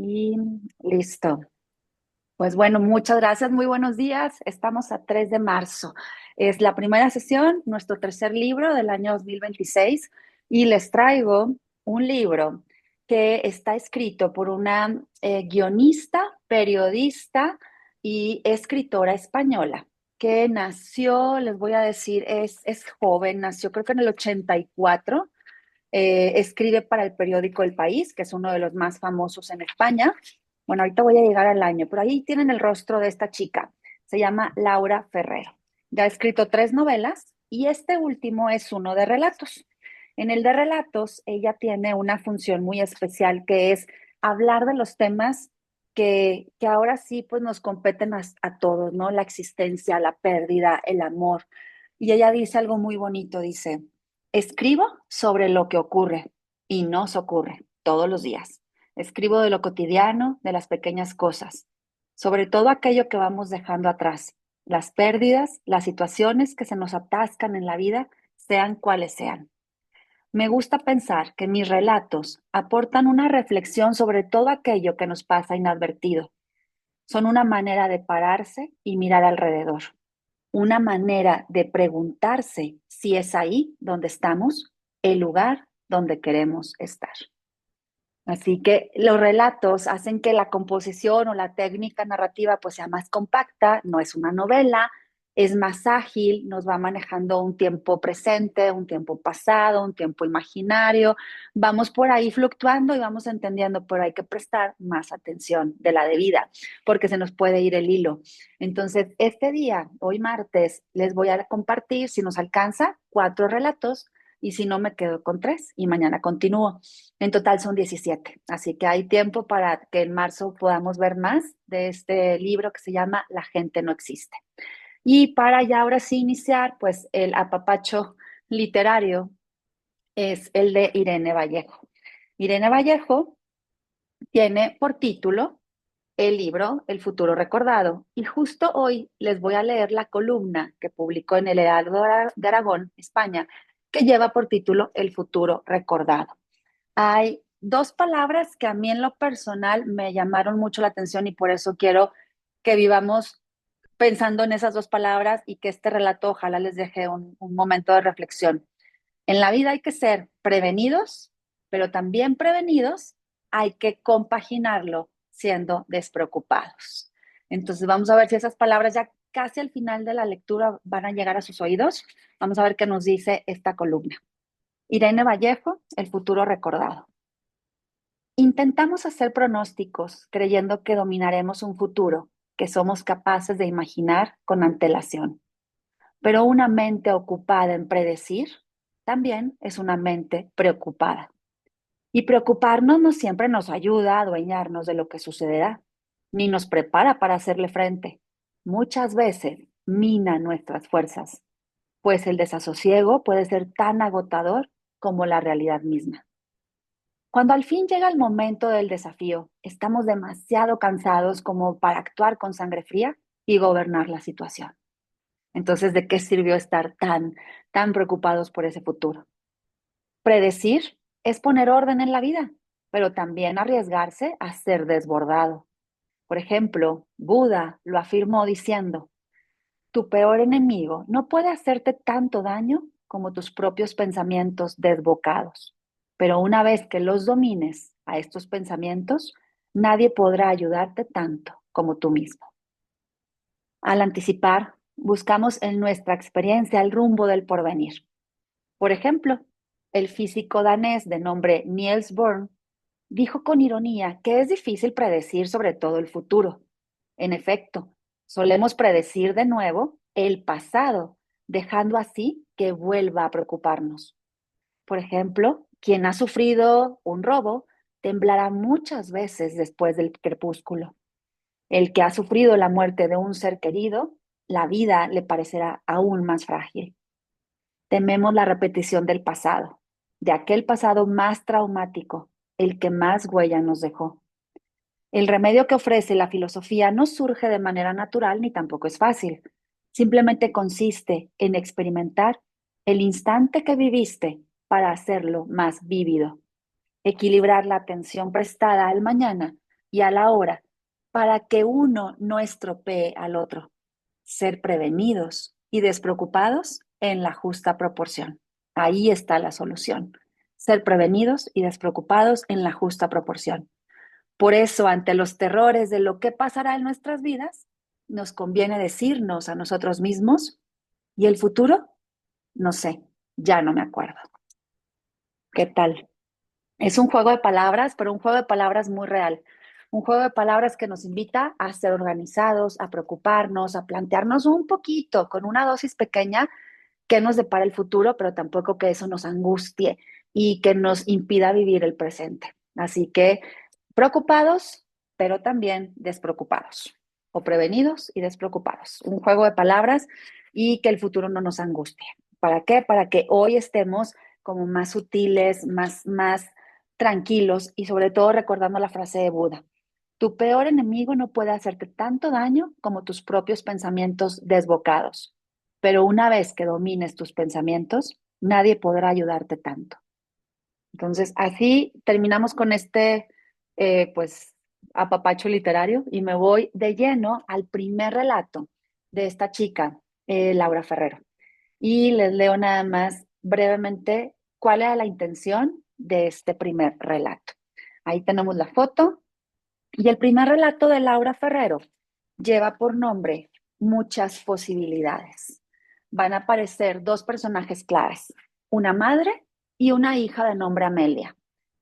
Y listo. Pues bueno, muchas gracias, muy buenos días. Estamos a 3 de marzo. Es la primera sesión, nuestro tercer libro del año 2026 y les traigo un libro que está escrito por una guionista, periodista y escritora española que nació, les voy a decir, es joven, nació creo que en el 84. Escribe para el periódico El País, que es uno de los más famosos en España. Bueno, ahorita voy a llegar al año, pero ahí tienen el rostro de esta chica. Se llama Laura Ferrero. Ya ha escrito 3 novelas y este último es uno de relatos. En el de relatos, ella tiene una función muy especial que es hablar de los temas que ahora sí pues nos competen a todos, ¿no? La existencia, la pérdida, el amor. Y ella dice algo muy bonito, dice, escribo sobre lo que ocurre y nos ocurre todos los días. Escribo de lo cotidiano, de las pequeñas cosas, sobre todo aquello que vamos dejando atrás, las pérdidas, las situaciones que se nos atascan en la vida, sean cuales sean. Me gusta pensar que mis relatos aportan una reflexión sobre todo aquello que nos pasa inadvertido. Son una manera de pararse y mirar alrededor, una manera de preguntarse si es ahí donde estamos, el lugar donde queremos estar. Así que los relatos hacen que la composición o la técnica narrativa pues sea más compacta, no es una novela, es más ágil, nos va manejando un tiempo presente, un tiempo pasado, un tiempo imaginario, vamos por ahí fluctuando y vamos entendiendo, pero hay que prestar más atención de la debida, porque se nos puede ir el hilo. Entonces, este día, hoy martes, les voy a compartir, si nos alcanza, 4 relatos y si no, me quedo con 3 y mañana continúo. En total son 17, así que hay tiempo para que en marzo podamos ver más de este libro que se llama La gente no existe. Y para ya ahora sí iniciar, pues el apapacho literario es el de Irene Vallejo. Irene Vallejo tiene por título el libro El futuro recordado y justo hoy les voy a leer la columna que publicó en el Heraldo de Aragón, España, que lleva por título El futuro recordado. Hay 2 palabras que a mí en lo personal me llamaron mucho la atención y por eso quiero que vivamos pensando en esas 2 palabras y que este relato ojalá les deje un momento de reflexión. En la vida hay que ser prevenidos, pero también prevenidos hay que compaginarlo siendo despreocupados. Entonces vamos a ver si esas palabras ya casi al final de la lectura van a llegar a sus oídos. Vamos a ver qué nos dice esta columna. Irene Vallejo, El futuro recordado. Intentamos hacer pronósticos creyendo que dominaremos un futuro que somos capaces de imaginar con antelación. Pero una mente ocupada en predecir también es una mente preocupada. Y preocuparnos no siempre nos ayuda a adueñarnos de lo que sucederá, ni nos prepara para hacerle frente. Muchas veces mina nuestras fuerzas, pues el desasosiego puede ser tan agotador como la realidad misma. Cuando al fin llega el momento del desafío, estamos demasiado cansados como para actuar con sangre fría y gobernar la situación. Entonces, ¿de qué sirvió estar tan preocupados por ese futuro? Predecir es poner orden en la vida, pero también arriesgarse a ser desbordado. Por ejemplo, Buda lo afirmó diciendo, tu peor enemigo no puede hacerte tanto daño como tus propios pensamientos desbocados. Pero una vez que los domines a estos pensamientos, nadie podrá ayudarte tanto como tú mismo. Al anticipar, buscamos en nuestra experiencia el rumbo del porvenir. Por ejemplo, el físico danés de nombre Niels Bohr dijo con ironía que es difícil predecir sobre todo el futuro. En efecto, solemos predecir de nuevo el pasado, dejando así que vuelva a preocuparnos. Por ejemplo, quien ha sufrido un robo temblará muchas veces después del crepúsculo. El que ha sufrido la muerte de un ser querido, la vida le parecerá aún más frágil. Tememos la repetición del pasado, de aquel pasado más traumático, el que más huella nos dejó. El remedio que ofrece la filosofía no surge de manera natural ni tampoco es fácil. Simplemente consiste en experimentar el instante que viviste para hacerlo más vívido, equilibrar la atención prestada al mañana y a la hora, para que uno no estropee al otro. Ser prevenidos y despreocupados en la justa proporción. Ahí está la solución. Ser prevenidos y despreocupados en la justa proporción. Por eso, ante los terrores de lo que pasará en nuestras vidas, nos conviene decirnos a nosotros mismos, ¿y el futuro? No sé, ya no me acuerdo. ¿Qué tal? Es un juego de palabras, pero un juego de palabras muy real. Un juego de palabras que nos invita a ser organizados, a preocuparnos, a plantearnos un poquito, con una dosis pequeña, qué nos depara el futuro, pero tampoco que eso nos angustie y que nos impida vivir el presente. Así que preocupados, pero también despreocupados, o prevenidos y despreocupados. Un juego de palabras y que el futuro no nos angustie. ¿Para qué? Para que hoy estemos como más sutiles, más tranquilos y sobre todo recordando la frase de Buda. Tu peor enemigo no puede hacerte tanto daño como tus propios pensamientos desbocados. Pero una vez que domines tus pensamientos, nadie podrá ayudarte tanto. Entonces, así terminamos con este, pues, apapacho literario y me voy de lleno al primer relato de esta chica, Laura Ferrero. Y les leo nada más brevemente cuál era la intención de este primer relato. Ahí tenemos la foto y el primer relato de Laura Ferrero lleva por nombre Muchas posibilidades. Van a aparecer dos personajes claves, una madre y una hija de nombre Amelia.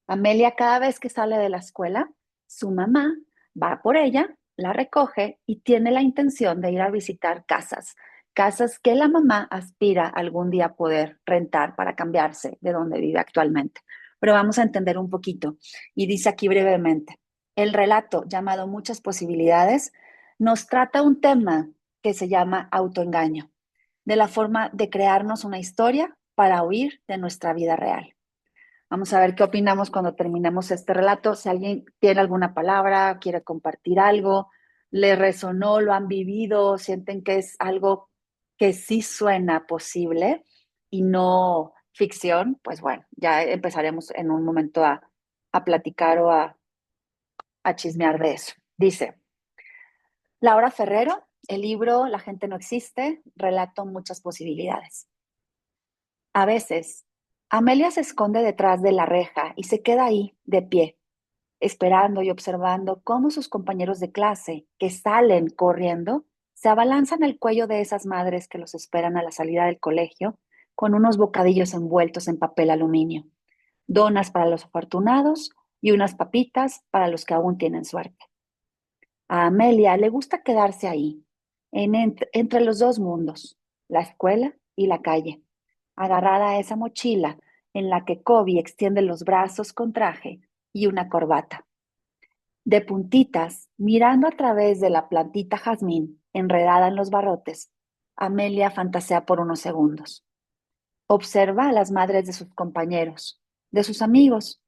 Amelia cada vez que sale de la escuela, su mamá va por ella, la recoge y tiene la intención de ir a visitar casas, casas que la mamá aspira algún día a poder rentar para cambiarse de donde vive actualmente. Pero vamos a entender un poquito. Y dice aquí brevemente, el relato llamado Muchas posibilidades nos trata un tema que se llama autoengaño, de la forma de crearnos una historia para huir de nuestra vida real. Vamos a ver qué opinamos cuando terminemos este relato. Si alguien tiene alguna palabra, quiere compartir algo, le resonó, lo han vivido, sienten que es algo que sí suena posible y no ficción, pues bueno, ya empezaremos en un momento a platicar o a chismear de eso. Dice, Laura Ferrero, el libro La gente no existe, relato muchas posibilidades. A veces, Amelia se esconde detrás de la reja y se queda ahí, de pie, esperando y observando cómo sus compañeros de clase, que salen corriendo, se abalanzan al cuello de esas madres que los esperan a la salida del colegio con unos bocadillos envueltos en papel aluminio, donas para los afortunados y unas papitas para los que aún tienen suerte. A Amelia le gusta quedarse ahí, entre los dos mundos, la escuela y la calle, agarrada a esa mochila en la que Kobe extiende los brazos con traje y una corbata. De puntitas, mirando a través de la plantita jazmín enredada en los barrotes, Amelia fantasea por unos segundos. Observa a las madres de sus compañeros, de sus amigos,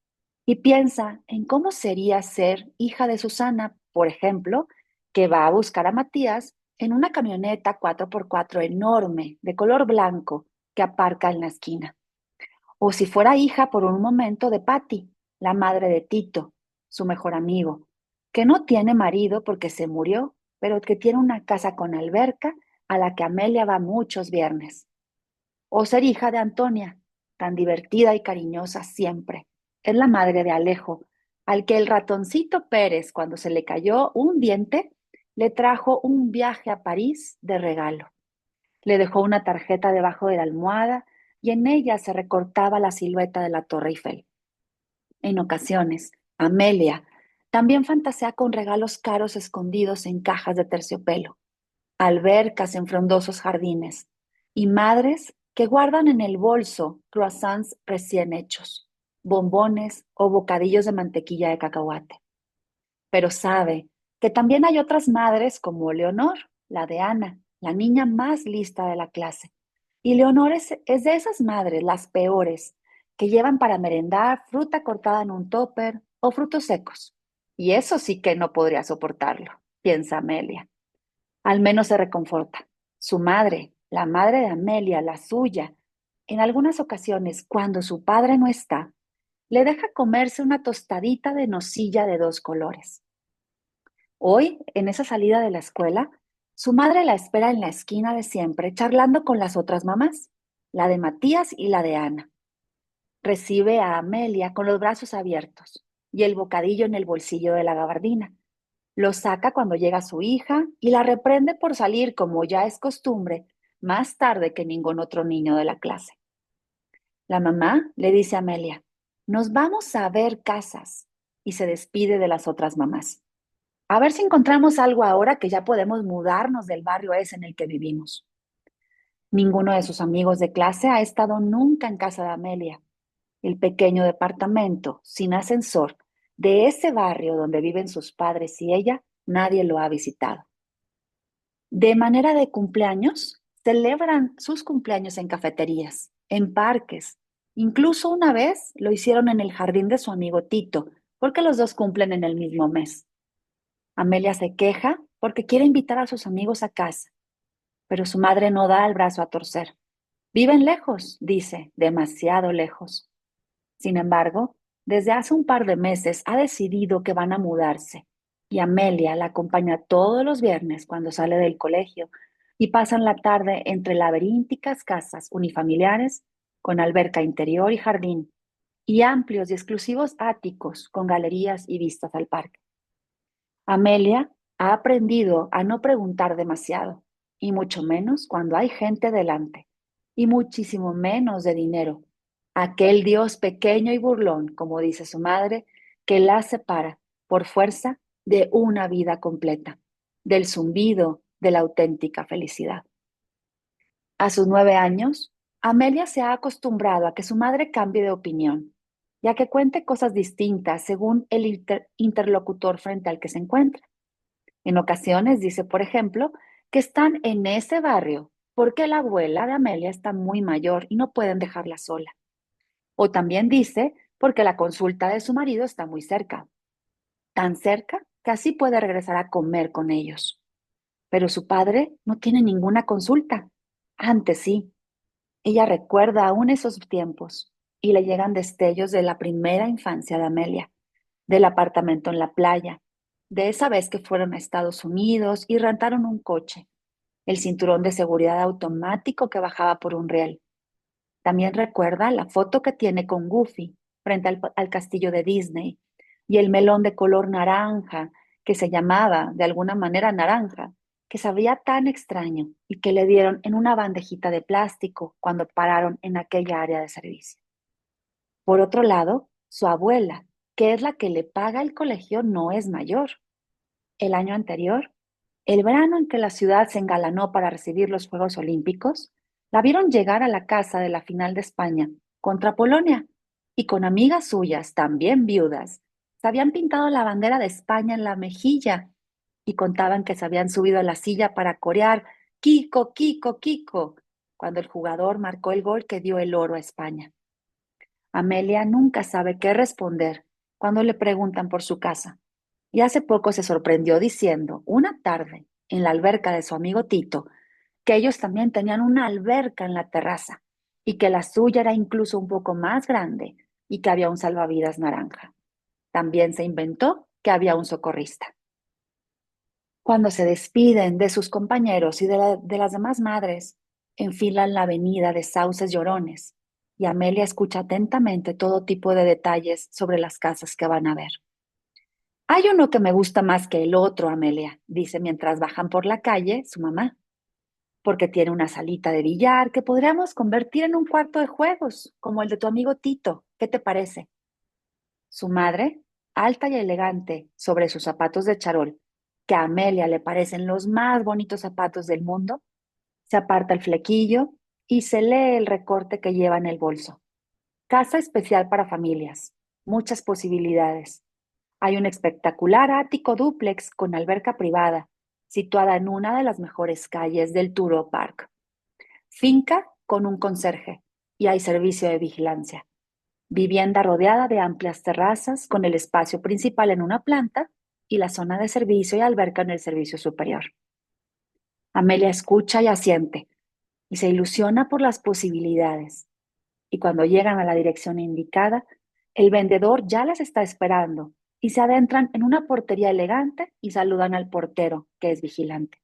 y piensa en cómo sería ser hija de Susana, por ejemplo, que va a buscar a Matías en una camioneta 4x4 enorme, de color blanco, que aparca en la esquina. O si fuera hija por un momento de Patty, la madre de Tito, su mejor amigo, que no tiene marido porque se murió, pero que tiene una casa con alberca a la que Amelia va muchos viernes. O ser hija de Antonia, tan divertida y cariñosa siempre. Es la madre de Alejo, al que el ratoncito Pérez, cuando se le cayó un diente, le trajo un viaje a París de regalo. Le dejó una tarjeta debajo de la almohada y en ella se recortaba la silueta de la Torre Eiffel. En ocasiones, Amelia también fantasea con regalos caros escondidos en cajas de terciopelo, albercas en frondosos jardines y madres que guardan en el bolso croissants recién hechos, bombones o bocadillos de mantequilla de cacahuate. Pero sabe que también hay otras madres como Leonor, la de Ana, la niña más lista de la clase. Y Leonor es de esas madres, las peores, que llevan para merendar fruta cortada en un topper o frutos secos. Y eso sí que no podría soportarlo, piensa Amelia. Al menos se reconforta. Su madre, la madre de Amelia, la suya, en algunas ocasiones, cuando su padre no está, le deja comerse una tostadita de nocilla de dos colores. Hoy, en esa salida de la escuela, su madre la espera en la esquina de siempre, charlando con las otras mamás, la de Matías y la de Ana. Recibe a Amelia con los brazos abiertos y el bocadillo en el bolsillo de la gabardina. Lo saca cuando llega su hija y la reprende por salir, como ya es costumbre, más tarde que ningún otro niño de la clase. La mamá le dice a Amelia, nos vamos a ver casas, y se despide de las otras mamás. A ver si encontramos algo ahora que ya podemos mudarnos del barrio ese en el que vivimos. Ninguno de sus amigos de clase ha estado nunca en casa de Amelia, el pequeño departamento sin ascensor de ese barrio donde viven sus padres y ella. Nadie lo ha visitado. De manera de cumpleaños, celebran sus cumpleaños en cafeterías, en parques. Incluso una vez lo hicieron en el jardín de su amigo Tito, porque los dos cumplen en el mismo mes. Amelia se queja porque quiere invitar a sus amigos a casa, pero su madre no da el brazo a torcer. Viven lejos, dice, demasiado lejos. Sin embargo, desde hace un par de meses ha decidido que van a mudarse y Amelia la acompaña todos los viernes cuando sale del colegio y pasan la tarde entre laberínticas casas unifamiliares con alberca interior y jardín y amplios y exclusivos áticos con galerías y vistas al parque. Amelia ha aprendido a no preguntar demasiado, y mucho menos cuando hay gente delante, y muchísimo menos de dinero. Aquel Dios pequeño y burlón, como dice su madre, que la separa por fuerza de una vida completa, del zumbido de la auténtica felicidad. A sus 9 años, Amelia se ha acostumbrado a que su madre cambie de opinión, ya que cuente cosas distintas según el interlocutor frente al que se encuentra. En ocasiones dice, por ejemplo, que están en ese barrio porque la abuela de Amelia está muy mayor y no pueden dejarla sola. O también dice porque la consulta de su marido está muy cerca, tan cerca que así puede regresar a comer con ellos. Pero su padre no tiene ninguna consulta. Antes sí. Ella recuerda aún esos tiempos y le llegan destellos de la primera infancia de Amelia, del apartamento en la playa, de esa vez que fueron a Estados Unidos y rentaron un coche, el cinturón de seguridad automático que bajaba por un riel. También recuerda la foto que tiene con Goofy frente al castillo de Disney y el melón de color naranja que se llamaba de alguna manera naranja, que sabía tan extraño y que le dieron en una bandejita de plástico cuando pararon en aquella área de servicio. Por otro lado, su abuela, que es la que le paga el colegio, no es mayor. El año anterior, el verano en que la ciudad se engalanó para recibir los Juegos Olímpicos, la vieron llegar a la casa de la final de España contra Polonia y con amigas suyas, también viudas, se habían pintado la bandera de España en la mejilla y contaban que se habían subido a la silla para corear Kiko, Kiko, Kiko, cuando el jugador marcó el gol que dio el oro a España. Amelia nunca sabe qué responder cuando le preguntan por su casa. Y hace poco se sorprendió diciendo, una tarde, en la alberca de su amigo Tito, que ellos también tenían una alberca en la terraza y que la suya era incluso un poco más grande y que había un salvavidas naranja. También se inventó que había un socorrista. Cuando se despiden de sus compañeros y de las demás madres, enfilan la avenida de sauces llorones y Amelia escucha atentamente todo tipo de detalles sobre las casas que van a ver. Hay uno que me gusta más que el otro, Amelia, dice mientras bajan por la calle su mamá, porque tiene una salita de billar que podríamos convertir en un cuarto de juegos, como el de tu amigo Tito. ¿Qué te parece? Su madre, alta y elegante sobre sus zapatos de charol, que a Amelia le parecen los más bonitos zapatos del mundo, se aparta el flequillo y se lee el recorte que lleva en el bolso. Casa especial para familias. Muchas posibilidades. Hay un espectacular ático dúplex con alberca privada, situada en una de las mejores calles del Turo Park. Finca con un conserje y hay servicio de vigilancia. Vivienda rodeada de amplias terrazas con el espacio principal en una planta y la zona de servicio y alberca en el servicio superior. Amelia escucha y asiente y se ilusiona por las posibilidades. Y cuando llegan a la dirección indicada, el vendedor ya las está esperando y se adentran en una portería elegante y saludan al portero, que es vigilante.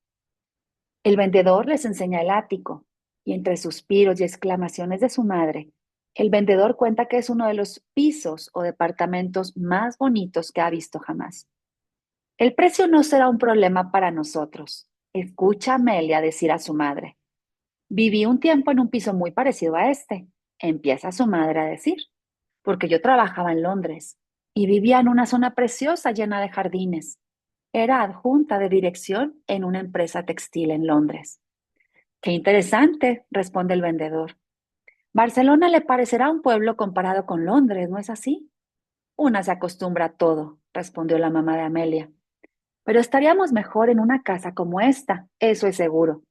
El vendedor les enseña el ático y entre suspiros y exclamaciones de su madre, el vendedor cuenta que es uno de los pisos o departamentos más bonitos que ha visto jamás. El precio no será un problema para nosotros, escucha a Amelia decir a su madre. Viví un tiempo en un piso muy parecido a este, empieza su madre a decir, porque yo trabajaba en Londres y vivía en una zona preciosa llena de jardines. Era adjunta de dirección en una empresa textil en Londres. Qué interesante, responde el vendedor. Barcelona le parecerá un pueblo comparado con Londres, ¿no es así? Una se acostumbra a todo, respondió la mamá de Amelia. Pero estaríamos mejor en una casa como esta, eso es seguro.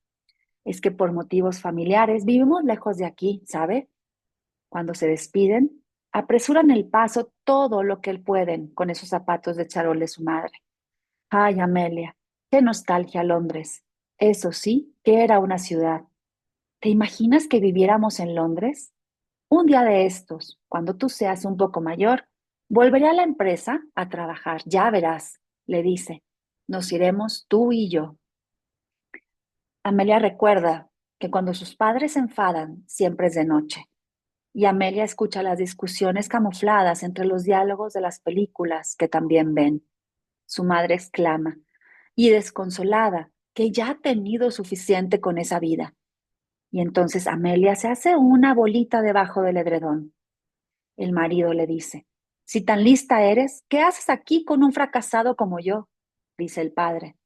Es que por motivos familiares vivimos lejos de aquí, ¿sabe? Cuando se despiden, apresuran el paso todo lo que pueden con esos zapatos de charol de su madre. Ay, Amelia, qué nostalgia Londres. Eso sí, que era una ciudad. ¿Te imaginas que viviéramos en Londres? Un día de estos, cuando tú seas un poco mayor, volveré a la empresa a trabajar, ya verás, le dice. Nos iremos tú y yo. Amelia recuerda que cuando sus padres se enfadan, siempre es de noche. Y Amelia escucha las discusiones camufladas entre los diálogos de las películas que también ven. Su madre exclama, y desconsolada, que ya ha tenido suficiente con esa vida. Y entonces Amelia se hace una bolita debajo del edredón. El marido le dice, si tan lista eres, ¿qué haces aquí con un fracasado como yo? Dice el padre.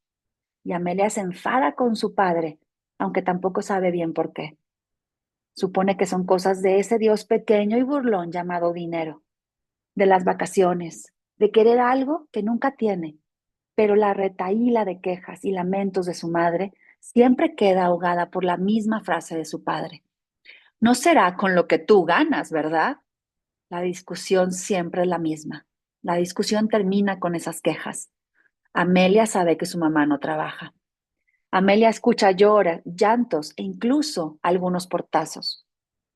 Y Amelia se enfada con su padre, aunque tampoco sabe bien por qué. Supone que son cosas de ese Dios pequeño y burlón llamado dinero, de las vacaciones, de querer algo que nunca tiene, pero la retahíla de quejas y lamentos de su madre siempre queda ahogada por la misma frase de su padre. No será con lo que tú ganas, ¿verdad? La discusión siempre es la misma. La discusión termina con esas quejas. Amelia sabe que su mamá no trabaja. Amelia escucha llora, llantos e incluso algunos portazos.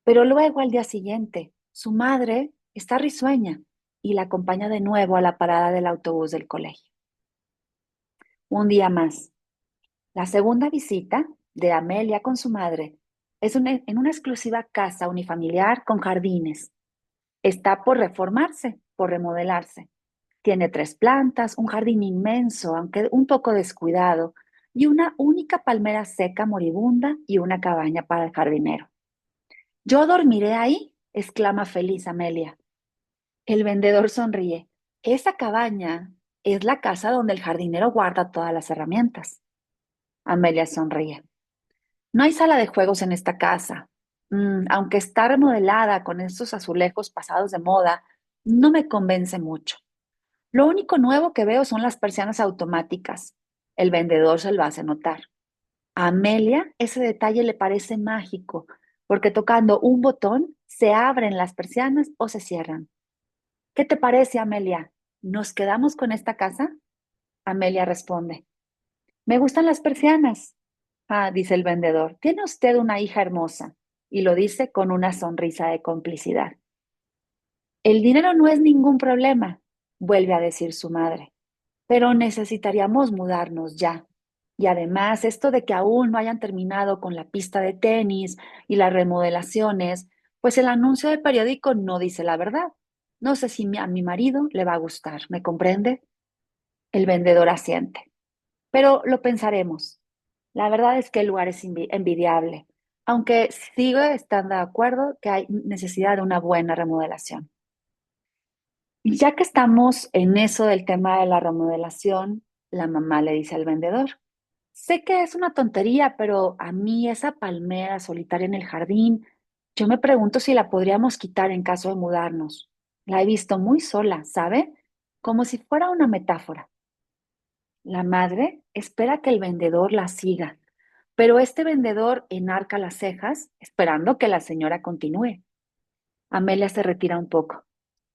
Pero luego al día siguiente, su madre está risueña y la acompaña de nuevo a la parada del autobús del colegio. Un día más. La segunda visita de Amelia con su madre es en una exclusiva casa unifamiliar con jardines. Está por reformarse, por remodelarse. Tiene 3 plantas, un jardín inmenso, aunque un poco descuidado, y una única palmera seca moribunda y una cabaña para el jardinero. Yo dormiré ahí, exclama feliz Amelia. El vendedor sonríe. Esa cabaña es la casa donde el jardinero guarda todas las herramientas. Amelia sonríe. No hay sala de juegos en esta casa. Aunque está remodelada con estos azulejos pasados de moda, no me convence mucho. Lo único nuevo que veo son las persianas automáticas. El vendedor se lo hace notar. A Amelia ese detalle le parece mágico, porque tocando un botón se abren las persianas o se cierran. ¿Qué te parece, Amelia? ¿Nos quedamos con esta casa? Amelia responde, me gustan las persianas. Ah, dice el vendedor, tiene usted una hija hermosa. Y lo dice con una sonrisa de complicidad. El dinero no es ningún problema, vuelve a decir su madre, pero necesitaríamos mudarnos ya. Y además, esto de que aún no hayan terminado con la pista de tenis y las remodelaciones, pues el anuncio de periódico no dice la verdad. No sé si a mi marido le va a gustar, ¿me comprende? El vendedor asiente. Pero lo pensaremos. La verdad es que el lugar es envidiable, aunque sigo estando de acuerdo que hay necesidad de una buena remodelación. Y ya que estamos en eso del tema de la remodelación, la mamá le dice al vendedor, sé que es una tontería, pero a mí esa palmera solitaria en el jardín, yo me pregunto si la podríamos quitar en caso de mudarnos. La he visto muy sola, ¿sabe? Como si fuera una metáfora. La madre espera que el vendedor la siga, pero este vendedor enarca las cejas esperando que la señora continúe. Amelia se retira un poco.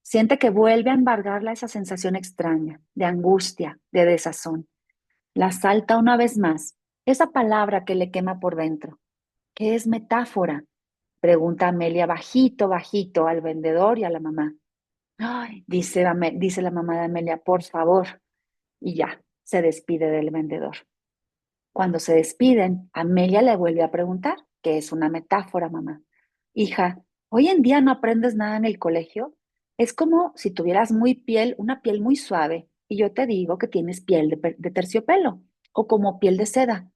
Siente que vuelve a embargarla esa sensación extraña, de angustia, de desazón. La salta una vez más, esa palabra que le quema por dentro. ¿Qué es metáfora? Pregunta Amelia bajito, bajito al vendedor y a la mamá. Ay, dice la mamá de Amelia, por favor. Y ya, se despide del vendedor. Cuando se despiden, Amelia le vuelve a preguntar, ¿qué es una metáfora, mamá? Hija, hoy en día no aprendes nada en el colegio. Es como si tuvieras una piel muy suave, y yo te digo que tienes piel de terciopelo o como piel de seda.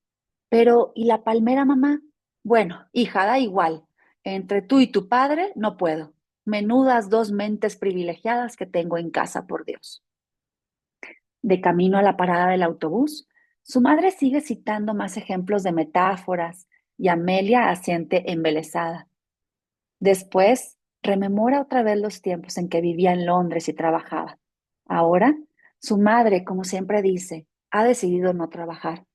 Pero, ¿y la palmera, mamá? Bueno, hija, da igual. Entre tú y tu padre no puedo. Menudas dos mentes privilegiadas que tengo en casa, por Dios. De camino a la parada del autobús, su madre sigue citando más ejemplos de metáforas y Amelia asiente embelesada. Después, rememora otra vez los tiempos en que vivía en Londres y trabajaba. Ahora, su madre, como siempre dice, ha decidido no trabajar.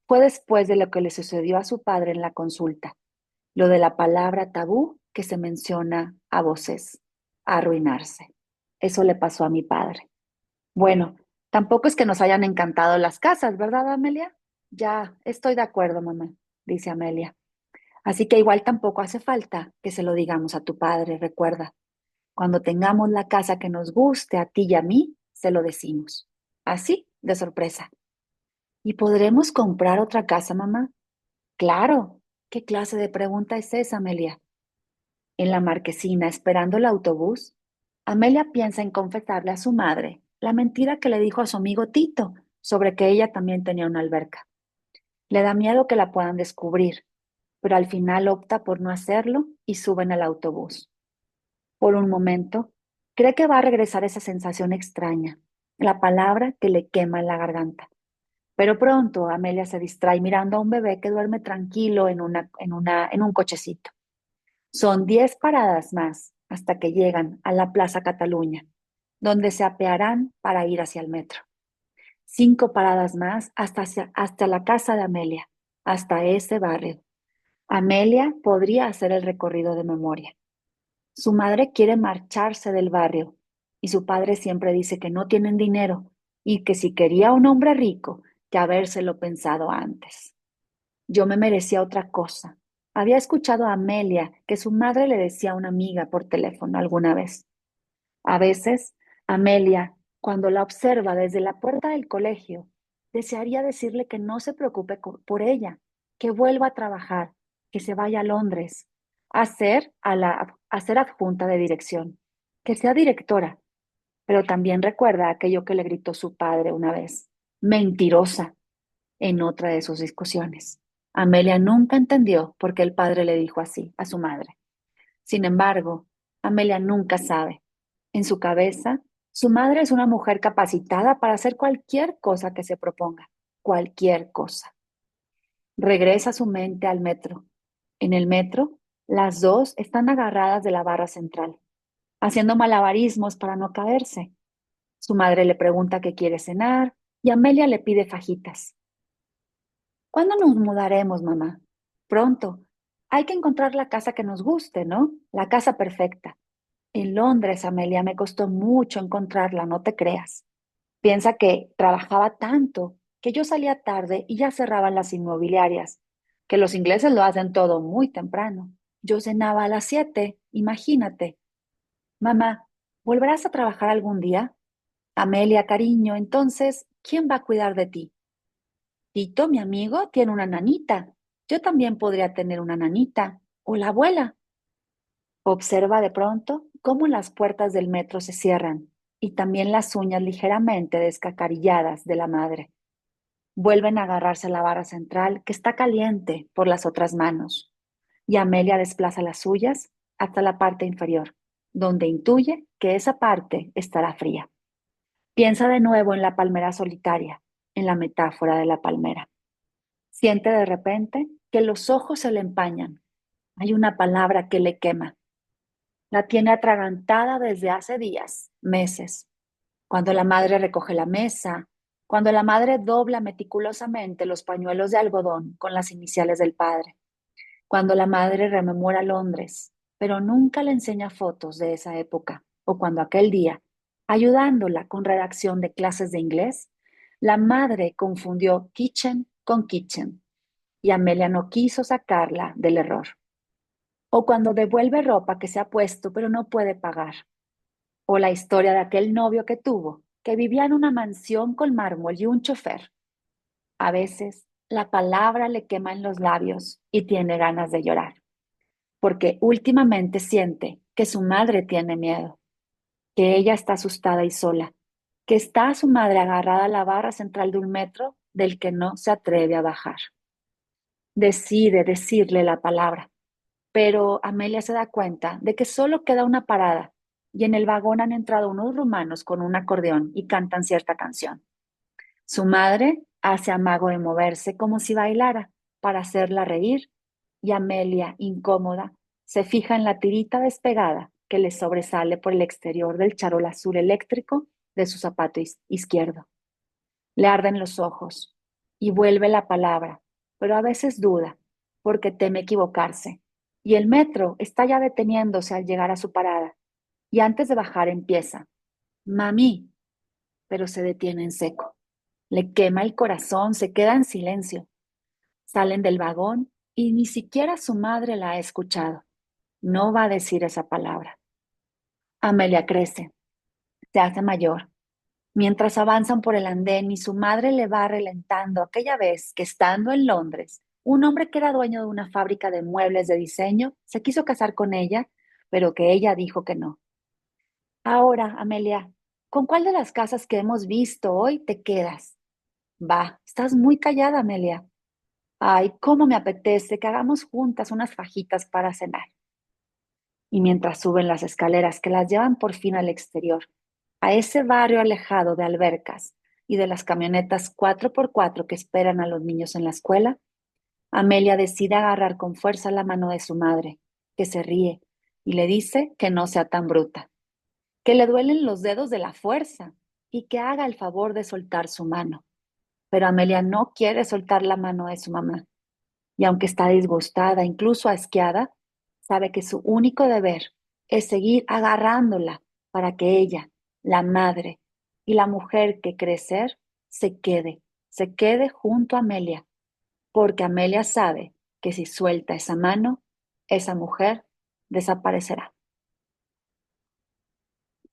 Fue después de lo que le sucedió a su padre en la consulta, lo de la palabra tabú que se menciona a voces, arruinarse. Eso le pasó a mi padre. Bueno, tampoco es que nos hayan encantado las casas, ¿verdad, Amelia? Ya, estoy de acuerdo, mamá, dice Amelia. Así que igual tampoco hace falta que se lo digamos a tu padre, recuerda. Cuando tengamos la casa que nos guste a ti y a mí, se lo decimos. Así, de sorpresa. ¿Y podremos comprar otra casa, mamá? Claro. ¿Qué clase de pregunta es esa, Amelia? En la marquesina, esperando el autobús, Amelia piensa en confesarle a su madre la mentira que le dijo a su amigo Tito sobre que ella también tenía una alberca. Le da miedo que la puedan descubrir, pero al final opta por no hacerlo y suben al autobús. Por un momento, cree que va a regresar esa sensación extraña, la palabra que le quema en la garganta. Pero pronto Amelia se distrae mirando a un bebé que duerme tranquilo en un cochecito. Son 10 paradas más hasta que llegan a la Plaza Cataluña, donde se apearán para ir hacia el metro. 5 paradas más hasta la casa de Amelia, hasta ese barrio. Amelia podría hacer el recorrido de memoria. Su madre quiere marcharse del barrio y su padre siempre dice que no tienen dinero y que si quería un hombre rico, que habérselo pensado antes. Yo me merecía otra cosa. Había escuchado a Amelia que su madre le decía a una amiga por teléfono alguna vez. A veces, Amelia, cuando la observa desde la puerta del colegio, desearía decirle que no se preocupe por ella, que vuelva a trabajar, que se vaya a Londres, a ser adjunta de dirección, que sea directora, pero también recuerda aquello que le gritó su padre una vez, mentirosa, en otra de sus discusiones. Amelia nunca entendió por qué el padre le dijo así a su madre. Sin embargo, Amelia nunca sabe. En su cabeza, su madre es una mujer capacitada para hacer cualquier cosa que se proponga, cualquier cosa. Regresa su mente al metro. En el metro, las dos están agarradas de la barra central, haciendo malabarismos para no caerse. Su madre le pregunta qué quiere cenar y Amelia le pide fajitas. ¿Cuándo nos mudaremos, mamá? Pronto. Hay que encontrar la casa que nos guste, ¿no? La casa perfecta. En Londres, Amelia, me costó mucho encontrarla, no te creas. Piensa que trabajaba tanto que yo salía tarde y ya cerraban las inmobiliarias, que los ingleses lo hacen todo muy temprano. Yo cenaba a las 7, imagínate. Mamá, ¿volverás a trabajar algún día? Amelia, cariño, entonces, ¿quién va a cuidar de ti? Tito, mi amigo, tiene una nanita. Yo también podría tener una nanita. O la abuela. Observa de pronto cómo las puertas del metro se cierran y también las uñas ligeramente descacarilladas de la madre. Vuelven a agarrarse a la barra central que está caliente por las otras manos y Amelia desplaza las suyas hasta la parte inferior, donde intuye que esa parte estará fría. Piensa de nuevo en la palmera solitaria, en la metáfora de la palmera. Siente de repente que los ojos se le empañan. Hay una palabra que le quema. La tiene atragantada desde hace días, meses. Cuando la madre recoge la mesa, cuando la madre dobla meticulosamente los pañuelos de algodón con las iniciales del padre, cuando la madre rememora Londres, pero nunca le enseña fotos de esa época, o cuando aquel día, ayudándola con redacción de clases de inglés, la madre confundió kitchen con kitchen y Amelia no quiso sacarla del error. O cuando devuelve ropa que se ha puesto pero no puede pagar. O la historia de aquel novio que tuvo, que vivía en una mansión con mármol y un chofer. A veces la palabra le quema en los labios y tiene ganas de llorar, porque últimamente siente que su madre tiene miedo, que ella está asustada y sola, que está su madre agarrada a la barra central de un metro del que no se atreve a bajar. Decide decirle la palabra, pero Amelia se da cuenta de que solo queda una parada y en el vagón han entrado unos rumanos con un acordeón y cantan cierta canción. Su madre hace amago de moverse como si bailara para hacerla reír y Amelia, incómoda, se fija en la tirita despegada que le sobresale por el exterior del charol azul eléctrico de su zapato izquierdo. Le arden los ojos y vuelve la palabra, pero a veces duda porque teme equivocarse. Y el metro está ya deteniéndose al llegar a su parada. Y antes de bajar empieza, mami, pero se detiene en seco. Le quema el corazón, se queda en silencio. Salen del vagón y ni siquiera su madre la ha escuchado. No va a decir esa palabra. Amelia crece, se hace mayor. Mientras avanzan por el andén y su madre le va relentando aquella vez que estando en Londres, un hombre que era dueño de una fábrica de muebles de diseño se quiso casar con ella, pero que ella dijo que no. Ahora, Amelia, ¿con cuál de las casas que hemos visto hoy te quedas? Va, estás muy callada, Amelia. Ay, cómo me apetece que hagamos juntas unas fajitas para cenar. Y mientras suben las escaleras que las llevan por fin al exterior, a ese barrio alejado de albercas y de las camionetas 4x4 que esperan a los niños en la escuela, Amelia decide agarrar con fuerza la mano de su madre, que se ríe y le dice que no sea tan bruta, que le duelen los dedos de la fuerza y que haga el favor de soltar su mano. Pero Amelia no quiere soltar la mano de su mamá y aunque está disgustada, incluso asqueada, sabe que su único deber es seguir agarrándola para que ella, la madre y la mujer que cree ser, se quede junto a Amelia, porque Amelia sabe que si suelta esa mano, esa mujer desaparecerá.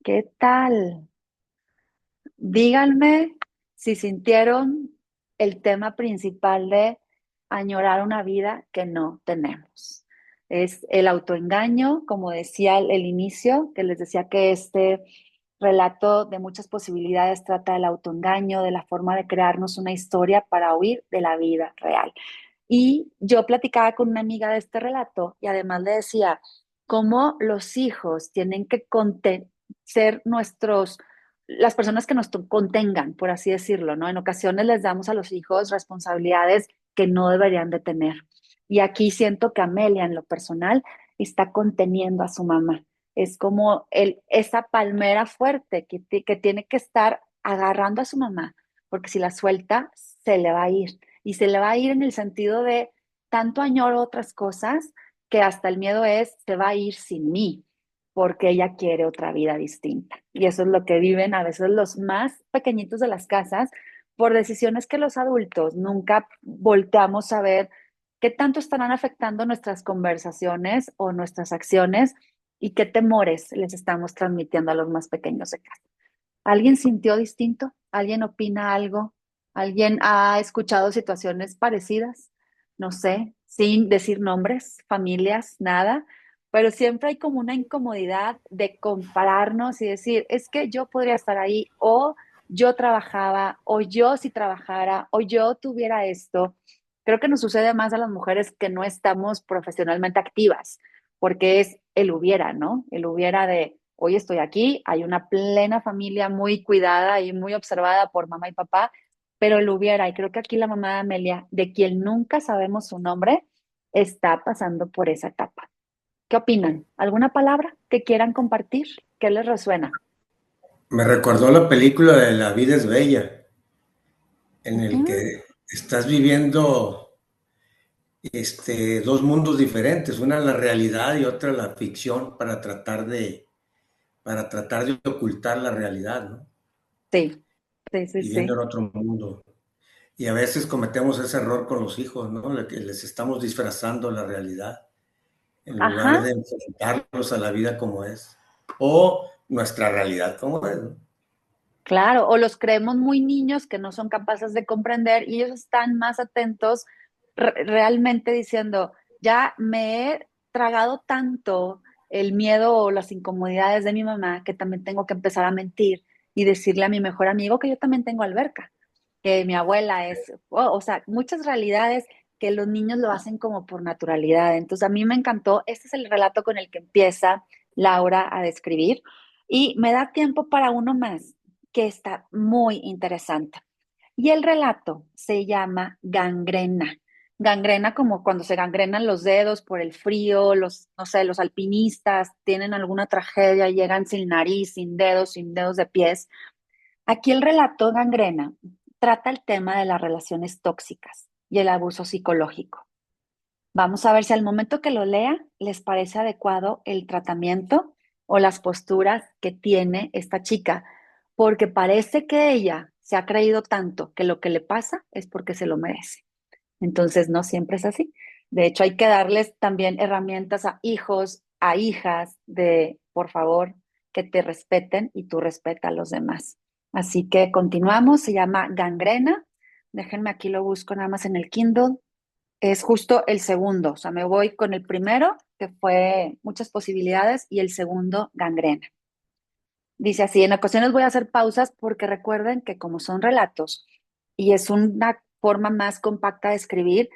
¿Qué tal? Díganme si sintieron el tema principal de añorar una vida que no tenemos. Es el autoengaño, como decía el inicio, que les decía que este relato de muchas posibilidades trata del autoengaño, de la forma de crearnos una historia para huir de la vida real. Y yo platicaba con una amiga de este relato y además le decía cómo los hijos tienen que ser las personas que nos contengan, por así decirlo, ¿no? En ocasiones les damos a los hijos responsabilidades que no deberían de tener. Y aquí siento que Amelia, en lo personal, está conteniendo a su mamá. Es como esa palmera fuerte que tiene que estar agarrando a su mamá, porque si la suelta, se le va a ir. Y se le va a ir en el sentido de tanto añoro otras cosas que hasta el miedo es, se va a ir sin mí porque ella quiere otra vida distinta. Y eso es lo que viven a veces los más pequeñitos de las casas por decisiones que los adultos nunca volteamos a ver qué tanto estarán afectando nuestras conversaciones o nuestras acciones y qué temores les estamos transmitiendo a los más pequeños de casa. ¿Alguien sintió distinto? ¿Alguien opina algo? ¿Alguien ha escuchado situaciones parecidas? No sé, sin decir nombres, familias, nada, pero siempre hay como una incomodidad de compararnos y decir, es que yo podría estar ahí o yo trabajaba o yo si trabajara o yo tuviera esto. Creo que nos sucede más a las mujeres que no estamos profesionalmente activas, porque es el hubiera, ¿no? El hubiera de hoy estoy aquí, hay una plena familia muy cuidada y muy observada por mamá y papá, pero el hubiera, y creo que aquí la mamá de Amelia, de quien nunca sabemos su nombre, está pasando por esa etapa. ¿Qué opinan? ¿Alguna palabra que quieran compartir? ¿Qué les resuena? Me recordó la película de La vida es bella, en el Ujú. que estás viviendo dos mundos diferentes, una la realidad y otra la ficción para tratar de ocultar la realidad, ¿no? Sí, sí, sí, Viviendo en sí. otro mundo. Y a veces cometemos ese error con los hijos, ¿no? Que les estamos disfrazando la realidad en Ajá, lugar de enfrentarlos a la vida como es. O nuestra realidad como es, ¿no? Claro, o los creemos muy niños que no son capaces de comprender y ellos están más atentos realmente diciendo, ya me he tragado tanto el miedo o las incomodidades de mi mamá que también tengo que empezar a mentir y decirle a mi mejor amigo que yo también tengo alberca, que mi abuela es, o sea, muchas realidades que los niños lo hacen como por naturalidad. Entonces a mí me encantó, este es el relato con el que empieza Laura a describir y me da tiempo para uno más que está muy interesante. Y el relato se llama Gangrena. Gangrena como cuando se gangrenan los dedos por el frío, los, no sé, los alpinistas tienen alguna tragedia, llegan sin nariz, sin dedos de pies. Aquí el relato Gangrena trata el tema de las relaciones tóxicas y el abuso psicológico. Vamos a ver si al momento que lo lea les parece adecuado el tratamiento o las posturas que tiene esta chica, porque parece que ella se ha creído tanto que lo que le pasa es porque se lo merece. Entonces, no siempre es así. De hecho, hay que darles también herramientas a hijos, a hijas de, por favor, que te respeten y tú respeta a los demás. Así que continuamos, se llama Gangrena. Déjenme aquí lo busco nada más en el Kindle. Es justo el segundo, o sea, me voy con el primero, que fue muchas posibilidades, y el segundo, gangrena. Dice así, en ocasiones voy a hacer pausas porque recuerden que como son relatos y es una forma más compacta de escribir,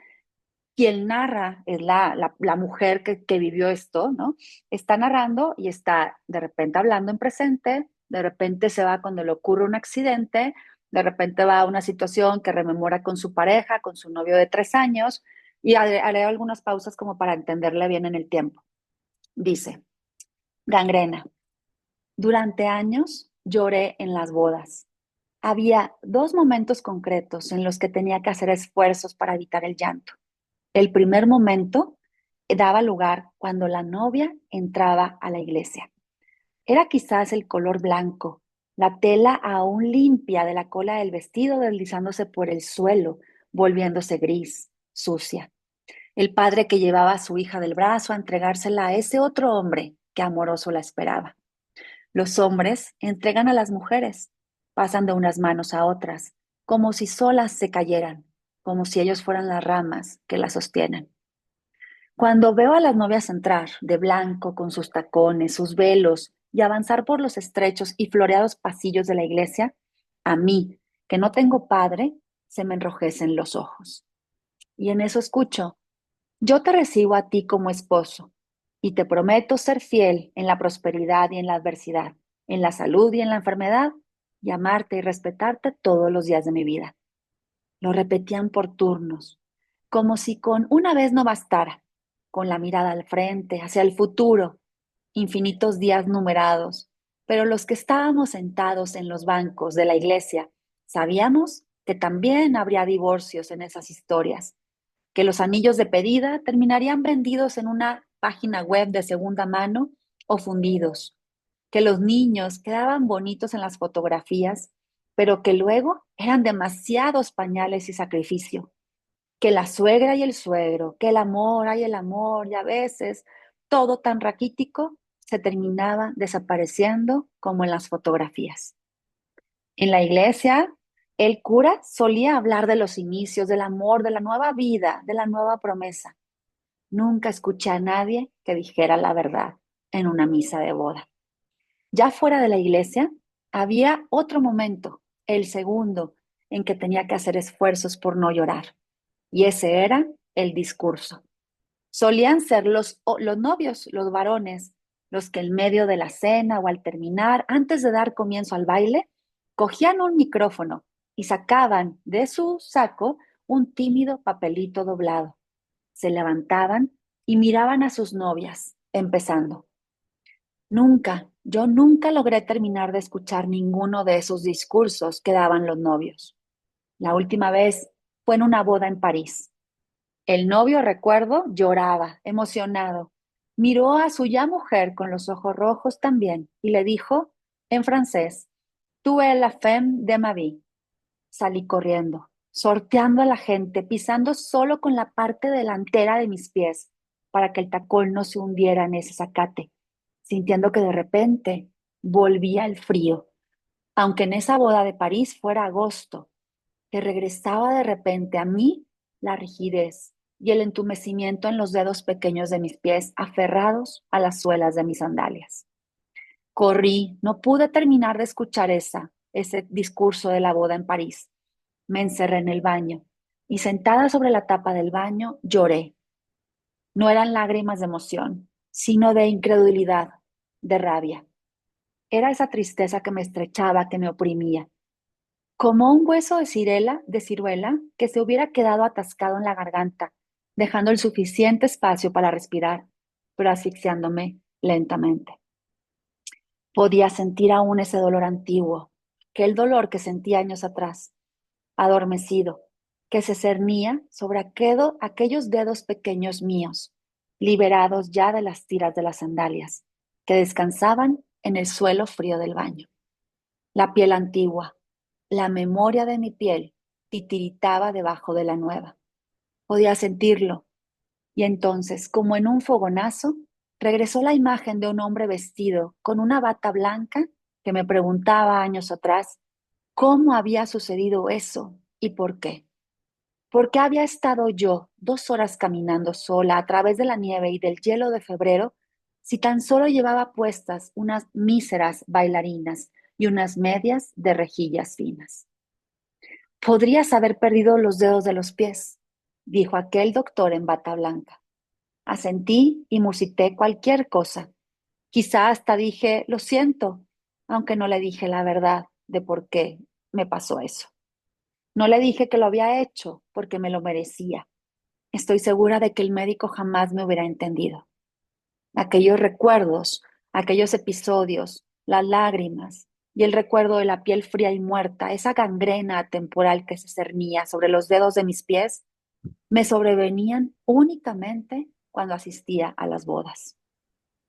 quien narra es la mujer que vivió esto, ¿no? Está narrando y está de repente hablando en presente, de repente se va cuando le ocurre un accidente, de repente va a una situación que rememora con su pareja, con su novio de 3 años, y haré algunas pausas como para entenderle bien en el tiempo. Dice, gangrena. Durante años lloré en las bodas. Había dos momentos concretos en los que tenía que hacer esfuerzos para evitar el llanto. El primer momento daba lugar cuando la novia entraba a la iglesia. Era quizás el color blanco, la tela aún limpia de la cola del vestido deslizándose por el suelo, volviéndose gris, sucia. El padre que llevaba a su hija del brazo a entregársela a ese otro hombre que amoroso la esperaba. Los hombres entregan a las mujeres, pasan de unas manos a otras, como si solas se cayeran, como si ellos fueran las ramas que la sostienen. Cuando veo a las novias entrar de blanco con sus tacones, sus velos y avanzar por los estrechos y floreados pasillos de la iglesia, a mí, que no tengo padre, se me enrojecen los ojos. Y en eso escucho, yo te recibo a ti como esposo y te prometo ser fiel en la prosperidad y en la adversidad, en la salud y en la enfermedad, y amarte y respetarte todos los días de mi vida. Lo repetían por turnos, como si con una vez no bastara, con la mirada al frente, hacia el futuro, infinitos días numerados, pero los que estábamos sentados en los bancos de la iglesia sabíamos que también habría divorcios en esas historias, que los anillos de pedida terminarían vendidos en una página web de segunda mano o fundidos, que los niños quedaban bonitos en las fotografías, pero que luego eran demasiados pañales y sacrificio, que la suegra y el suegro, que el amor hay el amor y a veces todo tan raquítico se terminaba desapareciendo como en las fotografías. En la iglesia, el cura solía hablar de los inicios, del amor, de la nueva vida, de la nueva promesa. Nunca escuché a nadie que dijera la verdad en una misa de boda. Ya fuera de la iglesia, había otro momento, el segundo, en que tenía que hacer esfuerzos por no llorar. Y ese era el discurso. Solían ser los novios, los varones, los que en medio de la cena o al terminar, antes de dar comienzo al baile, cogían un micrófono y sacaban de su saco un tímido papelito doblado. Se levantaban y miraban a sus novias, empezando. Yo nunca logré terminar de escuchar ninguno de esos discursos que daban los novios. La última vez fue en una boda en París. El novio, recuerdo, lloraba, emocionado. Miró a su ya mujer con los ojos rojos también y le dijo, en francés, Tú es la femme de ma vie. Salí corriendo, sorteando a la gente, pisando solo con la parte delantera de mis pies para que el tacón no se hundiera en ese zacate, sintiendo que de repente Volvía el frío, aunque en esa boda de París fuera agosto, que regresaba de repente a mí la rigidez y el entumecimiento en los dedos pequeños de mis pies aferrados a las suelas de mis sandalias. Corrí, no pude terminar de escuchar ese discurso de la boda en París. Me encerré en el baño y sentada sobre la tapa del baño lloré. No eran lágrimas de emoción, sino de incredulidad, de rabia. Era esa tristeza que me estrechaba, que me oprimía, como un hueso de ciruela que se hubiera quedado atascado en la garganta, dejando el suficiente espacio para respirar, pero asfixiándome lentamente. Podía sentir aún ese dolor antiguo, aquel dolor que sentí años atrás, adormecido, que se cernía sobre aquellos dedos pequeños míos, liberados ya de las tiras de las sandalias, que descansaban en el suelo frío del baño. La piel antigua, la memoria de mi piel, titiritaba debajo de la nueva. Podía sentirlo, y entonces, como en un fogonazo, regresó la imagen de un hombre vestido con una bata blanca que me preguntaba años atrás cómo había sucedido eso y por qué. ¿Por qué había estado yo 2 horas caminando sola a través de la nieve y del hielo de febrero si tan solo llevaba puestas unas míseras bailarinas y unas medias de rejillas finas? Podrías haber perdido los dedos de los pies, dijo aquel doctor en bata blanca. Asentí y musité cualquier cosa. Quizá hasta dije, lo siento, aunque no le dije la verdad de por qué me pasó eso. No le dije que lo había hecho porque me lo merecía. Estoy segura de que el médico jamás me hubiera entendido. Aquellos recuerdos, aquellos episodios, las lágrimas y el recuerdo de la piel fría y muerta, esa gangrena temporal que se cernía sobre los dedos de mis pies, me sobrevenían únicamente cuando asistía a las bodas.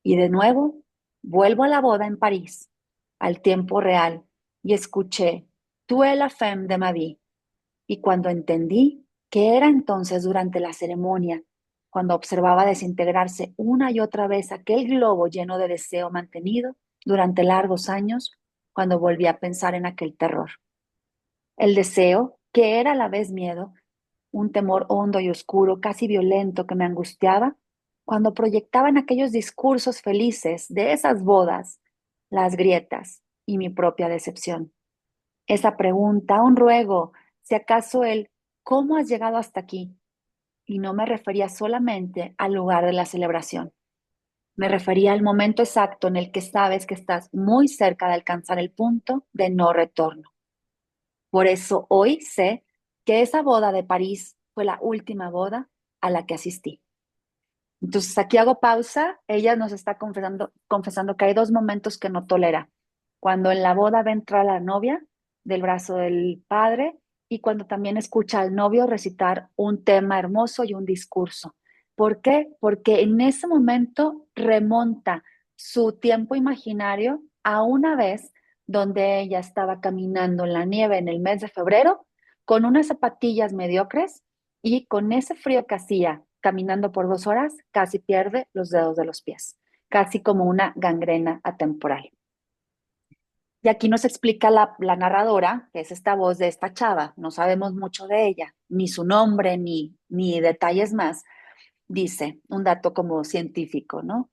Y de nuevo, vuelvo a la boda en París, al tiempo real, y escuché Tu es la femme de ma vie. Y cuando entendí que era entonces durante la ceremonia, cuando observaba desintegrarse una y otra vez aquel globo lleno de deseo mantenido durante largos años, cuando volví a pensar en aquel terror. El deseo, que era a la vez miedo, un temor hondo y oscuro, casi violento, que me angustiaba, cuando proyectaban aquellos discursos felices de esas bodas, las grietas y mi propia decepción. Esa pregunta, un ruego, si acaso el ¿cómo has llegado hasta aquí? Y no me refería solamente al lugar de la celebración. Me refería al momento exacto en el que sabes que estás muy cerca de alcanzar el punto de no retorno. Por eso hoy sé que esa boda de París fue la última boda a la que asistí. Entonces aquí hago pausa. Ella nos está confesando que hay 2 momentos que no tolera. Cuando en la boda ve entrar a la novia del brazo del padre y cuando también escucha al novio recitar un tema hermoso y un discurso. ¿Por qué? Porque en ese momento remonta su tiempo imaginario a una vez donde ella estaba caminando en la nieve en el mes de febrero con unas zapatillas mediocres y con ese frío que hacía, caminando por 2 horas, casi pierde los dedos de los pies, casi como una gangrena atemporal. Y aquí nos explica la narradora, que es esta voz de esta chava, no sabemos mucho de ella, ni su nombre, ni detalles más. Dice un dato como científico, ¿no?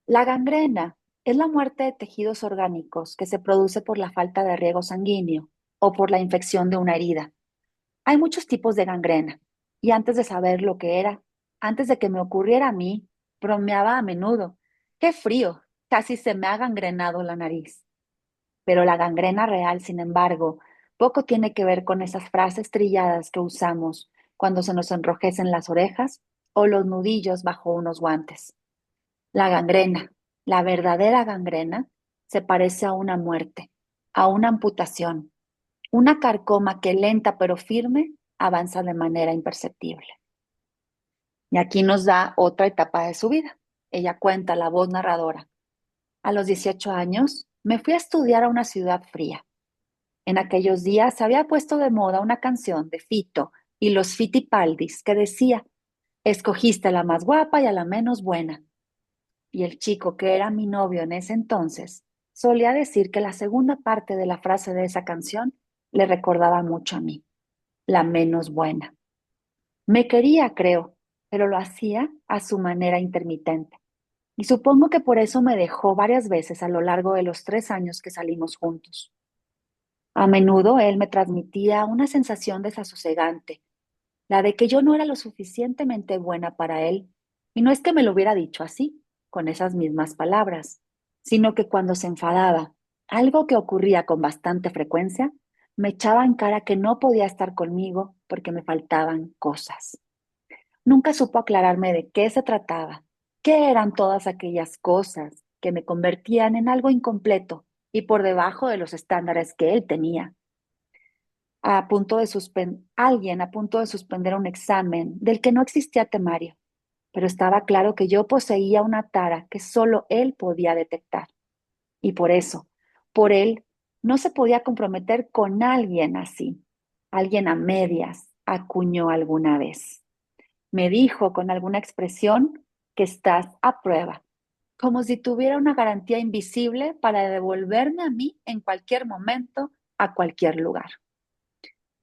La gangrena es la muerte de tejidos orgánicos que se produce por la falta de riego sanguíneo o por la infección de una herida. Hay muchos tipos de gangrena y antes de saber lo que era, antes de que me ocurriera a mí, bromeaba a menudo. ¡Qué frío! Casi se me ha gangrenado la nariz. Pero la gangrena real, sin embargo, poco tiene que ver con esas frases trilladas que usamos cuando se nos enrojecen las orejas o los nudillos bajo unos guantes. La gangrena, la verdadera gangrena, se parece a una muerte, a una amputación, una carcoma que lenta pero firme avanza de manera imperceptible. Y aquí nos da otra etapa de su vida. Ella cuenta, la voz narradora. A los 18 años me fui a estudiar a una ciudad fría. En aquellos días se había puesto de moda una canción de Fito y los Fitipaldis que decía, escogiste a la más guapa y a la menos buena. Y el chico que era mi novio en ese entonces Solía decir que la segunda parte de la frase de esa canción le recordaba mucho a mí, la menos buena. Me quería, creo, pero lo hacía a su manera intermitente. Y supongo que por eso me dejó varias veces a lo largo de los 3 años que salimos juntos. A menudo él me transmitía una sensación desasosegante, la de que yo no era lo suficientemente buena para él, y no es que me lo hubiera dicho así, con esas mismas palabras, sino que cuando se enfadaba, algo que ocurría con bastante frecuencia, me echaba en cara que no podía estar conmigo porque me faltaban cosas. Nunca supo aclararme de qué se trataba, qué eran todas aquellas cosas que me convertían en algo incompleto y por debajo de los estándares que él tenía. Alguien a punto de suspender un examen del que no existía temario, pero estaba claro que yo poseía una tara que solo él podía detectar. Y por eso, por él, no se podía comprometer con alguien así. Alguien a medias, acuñó alguna vez. Me dijo con alguna expresión que estás a prueba, como si tuviera una garantía invisible para devolverme a mí en cualquier momento, a cualquier lugar.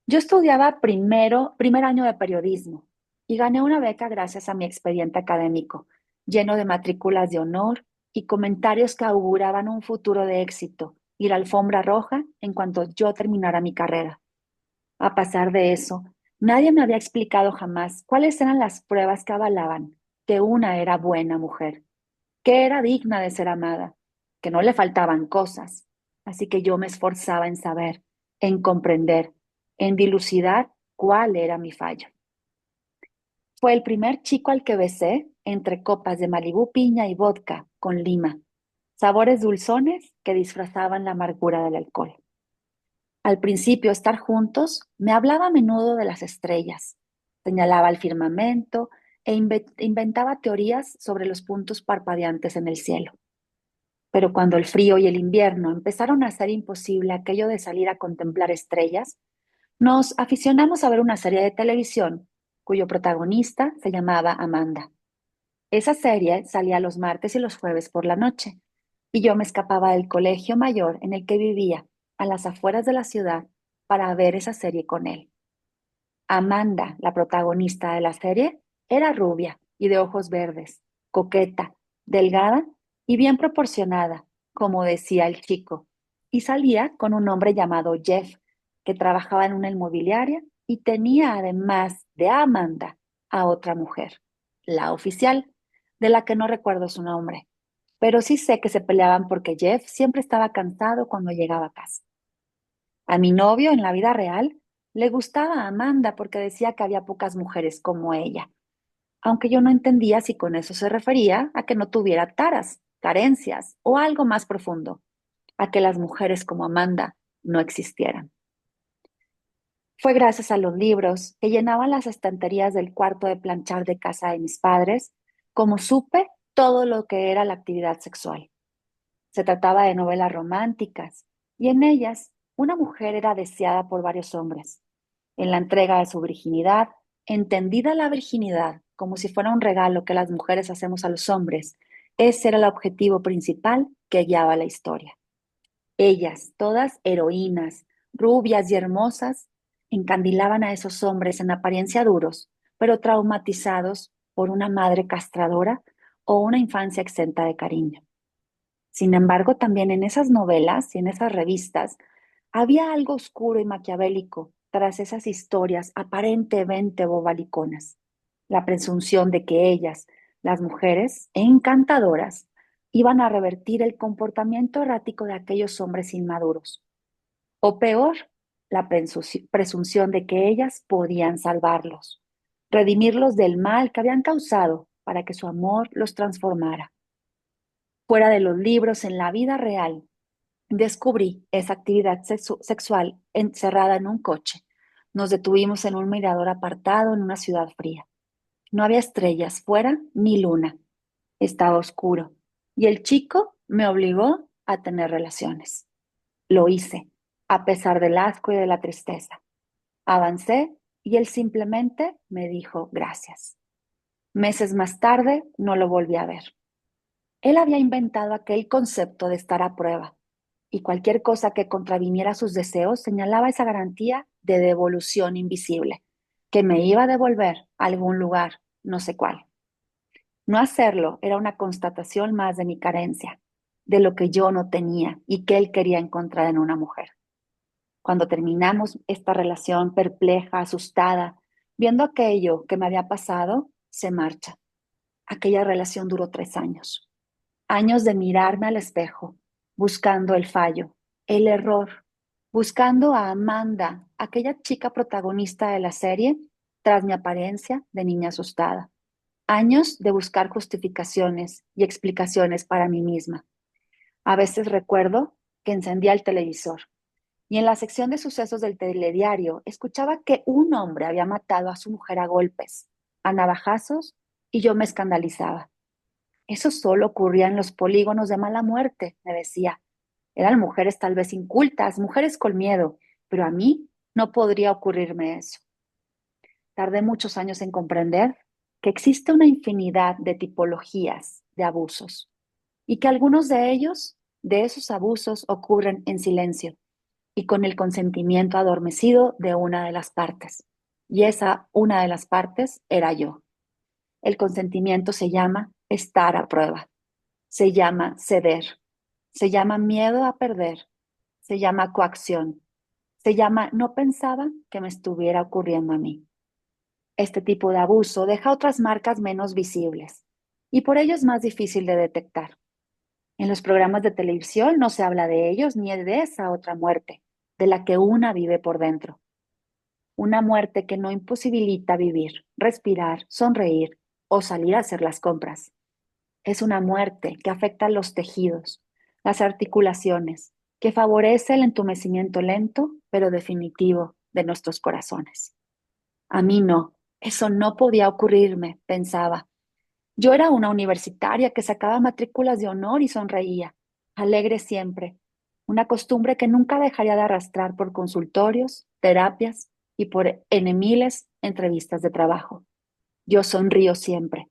Yo estudiaba primer año de periodismo y gané una beca gracias a mi expediente académico, lleno de matrículas de honor y comentarios que auguraban un futuro de éxito y la alfombra roja en cuanto yo terminara mi carrera. A pesar de eso, nadie me había explicado jamás cuáles eran las pruebas que avalaban que una era buena mujer, que era digna de ser amada, que no le faltaban cosas. Así que yo me esforzaba en saber, en comprender, en dilucidar cuál era mi fallo. Fue el primer chico al que besé entre copas de Malibú piña y vodka con lima, sabores dulzones que disfrazaban la amargura del alcohol. Al principio, estar juntos, me hablaba a menudo de las estrellas, señalaba el firmamento e inventaba teorías sobre los puntos parpadeantes en el cielo. Pero cuando el frío y el invierno empezaron a hacer imposible aquello de salir a contemplar estrellas, nos aficionamos a ver una serie de televisión cuyo protagonista se llamaba Amanda. Esa serie salía los martes y los jueves por la noche, y yo me escapaba del colegio mayor en el que vivía, a las afueras de la ciudad, para ver esa serie con él. Amanda, la protagonista de la serie, era rubia y de ojos verdes, coqueta, delgada y bien proporcionada, como decía el chico, y salía con un hombre llamado Jeff, que trabajaba en una inmobiliaria y tenía además de Amanda a otra mujer, la oficial, de la que no recuerdo su nombre, pero sí sé que se peleaban porque Jeff siempre estaba cansado cuando llegaba a casa. A mi novio en la vida real le gustaba a Amanda porque decía que había pocas mujeres como ella, aunque yo no entendía si con eso se refería a que no tuviera taras, carencias o algo más profundo, a que las mujeres como Amanda no existieran. Fue gracias a los libros que llenaban las estanterías del cuarto de planchar de casa de mis padres como supe todo lo que era la actividad sexual. Se trataba de novelas románticas y en ellas una mujer era deseada por varios hombres. En la entrega de su virginidad, entendida la virginidad como si fuera un regalo que las mujeres hacemos a los hombres, ese era el objetivo principal que guiaba la historia. Ellas, todas heroínas, rubias y hermosas, encandilaban a esos hombres en apariencia duros, pero traumatizados por una madre castradora o una infancia exenta de cariño. Sin embargo, también en esas novelas y en esas revistas había algo oscuro y maquiavélico tras esas historias aparentemente bobaliconas. La presunción de que ellas, las mujeres encantadoras, iban a revertir el comportamiento errático de aquellos hombres inmaduros. O peor, la presunción de que ellas podían salvarlos, redimirlos del mal que habían causado para que su amor los transformara. Fuera de los libros, en la vida real, descubrí esa actividad sexual encerrada en un coche. Nos detuvimos en un mirador apartado en una ciudad fría. No había estrellas fuera ni luna. Estaba oscuro. Y el chico me obligó a tener relaciones. Lo hice, a pesar del asco y de la tristeza. Avancé y él simplemente me dijo gracias. Meses más tarde no lo volví a ver. Él había inventado aquel concepto de estar a prueba y cualquier cosa que contraviniera sus deseos señalaba esa garantía de devolución invisible, que me iba a devolver a algún lugar, no sé cuál. No hacerlo era una constatación más de mi carencia, de lo que yo no tenía y que él quería encontrar en una mujer. Cuando terminamos esta relación perpleja, asustada, viendo aquello que me había pasado, se marcha. Aquella relación duró 3 años. Años de mirarme al espejo, buscando el fallo, el error, buscando a Amanda, aquella chica protagonista de la serie, tras mi apariencia de niña asustada. Años de buscar justificaciones y explicaciones para mí misma. A veces recuerdo que encendía el televisor y en la sección de sucesos del telediario escuchaba que un hombre había matado a su mujer a golpes, a navajazos, y yo me escandalizaba. Eso solo ocurría en los polígonos de mala muerte, me decía. Eran mujeres tal vez incultas, mujeres con miedo, pero a mí no podría ocurrirme eso. Tardé muchos años en comprender que existe una infinidad de tipologías de abusos y que algunos de ellos, de esos abusos, ocurren en silencio y con el consentimiento adormecido de una de las partes. Y esa una de las partes era yo. El consentimiento se llama estar a prueba, se llama ceder, se llama miedo a perder, se llama coacción, se llama no pensaba que me estuviera ocurriendo a mí. Este tipo de abuso deja otras marcas menos visibles y por ello es más difícil de detectar. En los programas de televisión no se habla de ellos ni de esa otra muerte, de la que una vive por dentro. Una muerte que no imposibilita vivir, respirar, sonreír o salir a hacer las compras. Es una muerte que afecta los tejidos, las articulaciones, que favorece el entumecimiento lento pero definitivo de nuestros corazones. A mí no, eso no podía ocurrirme, pensaba. Yo era una universitaria que sacaba matrículas de honor y sonreía, alegre siempre, una costumbre que nunca dejaría de arrastrar por consultorios, terapias y por miles entrevistas de trabajo. Yo sonrío siempre.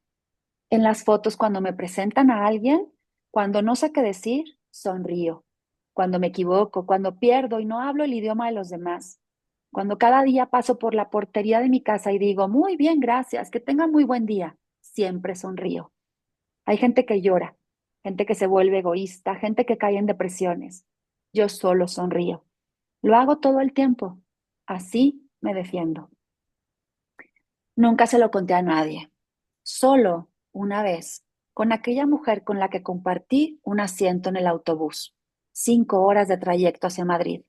En las fotos, cuando me presentan a alguien, cuando no sé qué decir, sonrío. Cuando me equivoco, cuando pierdo y no hablo el idioma de los demás. Cuando cada día paso por la portería de mi casa y digo, muy bien, gracias, que tenga muy buen día, siempre sonrío. Hay gente que llora, gente que se vuelve egoísta, gente que cae en depresiones. Yo solo sonrío. Lo hago todo el tiempo. Así me defiendo. Nunca se lo conté a nadie. Solo una vez, con aquella mujer con la que compartí un asiento en el autobús. 5 horas de trayecto hacia Madrid.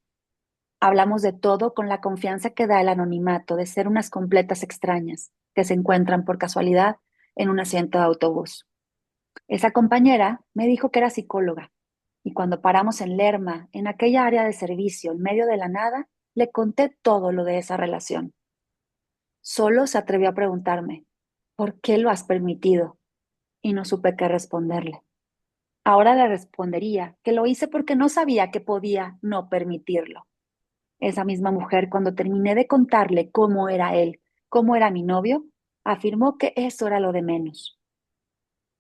Hablamos de todo con la confianza que da el anonimato de ser unas completas extrañas que se encuentran por casualidad en un asiento de autobús. Esa compañera me dijo que era psicóloga y cuando paramos en Lerma, en aquella área de servicio, en medio de la nada, le conté todo lo de esa relación. Solo se atrevió a preguntarme, ¿por qué lo has permitido? Y no supe qué responderle. Ahora le respondería que lo hice porque no sabía que podía no permitirlo. Esa misma mujer, cuando terminé de contarle cómo era él, cómo era mi novio, afirmó que eso era lo de menos.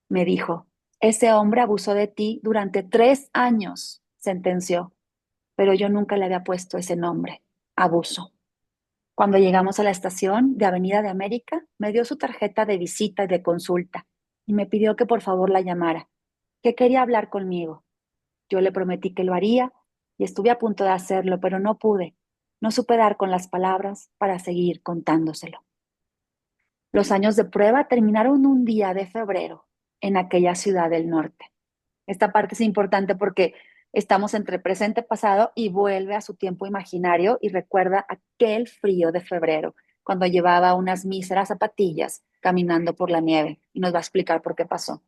Me dijo, ese hombre abusó de ti durante 3 años, sentenció, pero yo nunca le había puesto ese nombre, abuso. Cuando llegamos a la estación de Avenida de América, me dio su tarjeta de visita y de consulta y me pidió que por favor la llamara, que quería hablar conmigo. Yo le prometí que lo haría y estuve a punto de hacerlo, pero no pude. No supe dar con las palabras para seguir contándoselo. Los años de prueba terminaron un día de febrero en aquella ciudad del norte. Esta parte es importante porque estamos entre presente, pasado y vuelve a su tiempo imaginario y recuerda aquel frío de febrero, cuando llevaba unas míseras zapatillas caminando por la nieve y nos va a explicar por qué pasó.